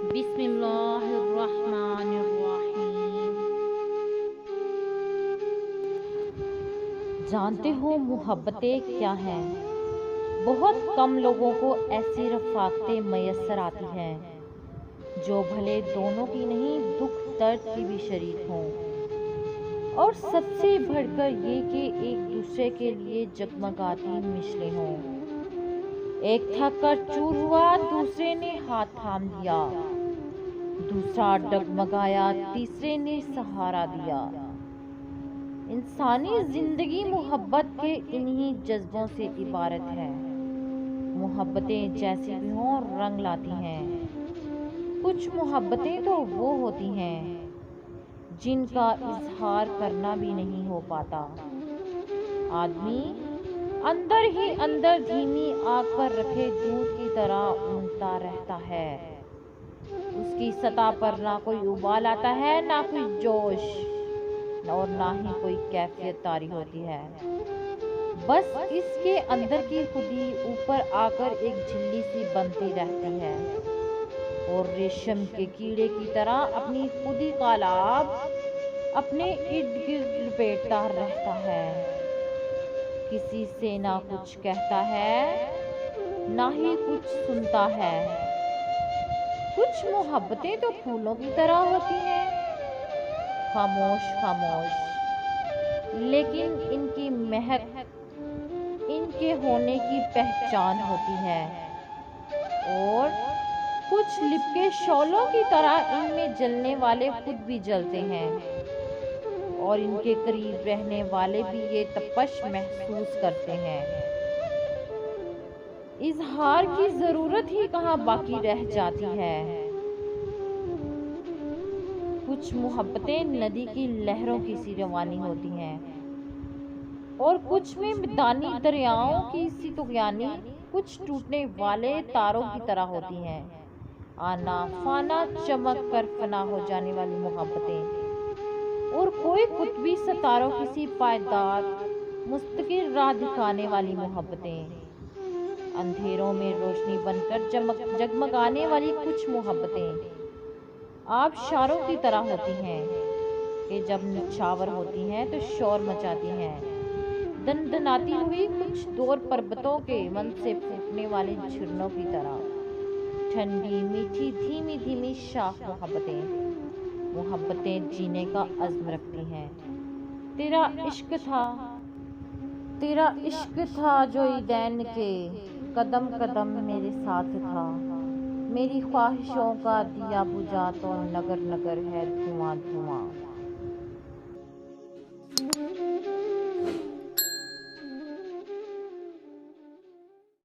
بسم اللہ الرحمن الرحیم۔ جانتے ہو محبتیں کیا ہیں؟ بہت کم لوگوں کو ایسی رفاقتیں میسر آتی ہیں جو بھلے دونوں کی نہیں دکھ درد کی بھی شریک ہوں، اور سب سے بڑھ کر یہ کہ ایک دوسرے کے لیے جگمگاتی مشلیں ہوں۔ ایک تھک کر چور ہوا، دوسرے نے ہاتھ تھام لیا، دوسرا ڈگمگایا، تیسرے نے سہارا دیا۔ انسانی زندگی محبت کے انہی جذبوں سے عبارت ہے۔ محبتیں جیسی بھی ہوں رنگ لاتی ہیں۔ کچھ محبتیں تو وہ ہوتی ہیں جن کا اظہار کرنا بھی نہیں ہو پاتا۔ آدمی اندر ہی اندر دھیمی آگ پر رکھے دودھ کی طرح اونگتا رہتا ہے۔ اس کی سطح پر نہ کوئی ابال آتا ہے، نہ کوئی جوش، اور نہ ہی کوئی کیفیت طاری ہوتی ہے۔ بس اس کے اندر کی خودی اوپر آ کر ایک جھلی سی بنتی رہتی ہے اور ریشم کے کیڑے کی طرح اپنی خودی کا لعاب اپنے ارد گرد لپیٹتا رہتا ہے۔ کسی سے نہ کچھ کہتا ہے، نہ ہی کچھ سنتا ہے۔ کچھ محبتیں تو پھولوں کی طرح ہوتی ہیں، خاموش خاموش، لیکن ان کی مہک ان کے ہونے کی پہچان ہوتی ہے۔ اور کچھ لپکے شعلوں کی طرح ان میں جلنے والے خود بھی جلتے ہیں، اور ان کے قریب رہنے والے بھی یہ تپش محسوس کرتے ہیں۔ اظہار کی ضرورت ہی کہاں باقی رہ جاتی ہے۔ کچھ محبتیں ندی کی لہروں کی سی روانی ہوتی ہیں، اور کچھ میں میدانی دریاؤں کی سی طغیانی، کچھ ٹوٹنے والے تاروں کی طرح ہوتی ہیں۔ آنا فانا چمک کر فنا ہو جانے والی محبتیں، اور کوئی قطبی ستاروں کی سی پائیدار مستقل راہ دکھانے والی محبتیں۔ اندھیروں میں روشنی بن کر جگمگانے والی کچھ محبتیں آبشاروں کی طرح ہوتی ہیں کہ جب نچھاور ہوتی ہیں تو شور مچاتی ہیں، دندناتی ہوئی کچھ دور پربتوں کے من سے پھوٹنے والے جھرنوں کی طرح۔ ٹھنڈی میٹھی دھیمی دھیمی شاخ محبتیں جینے کا عزم رکھتی ہیں۔ تیرا عشق تھا جو عیدین کے قدم قدم میرے ساتھ تھا، میری خواہشوں کا دیا بجھا تو نگر نگر ہے دھواں دھواں۔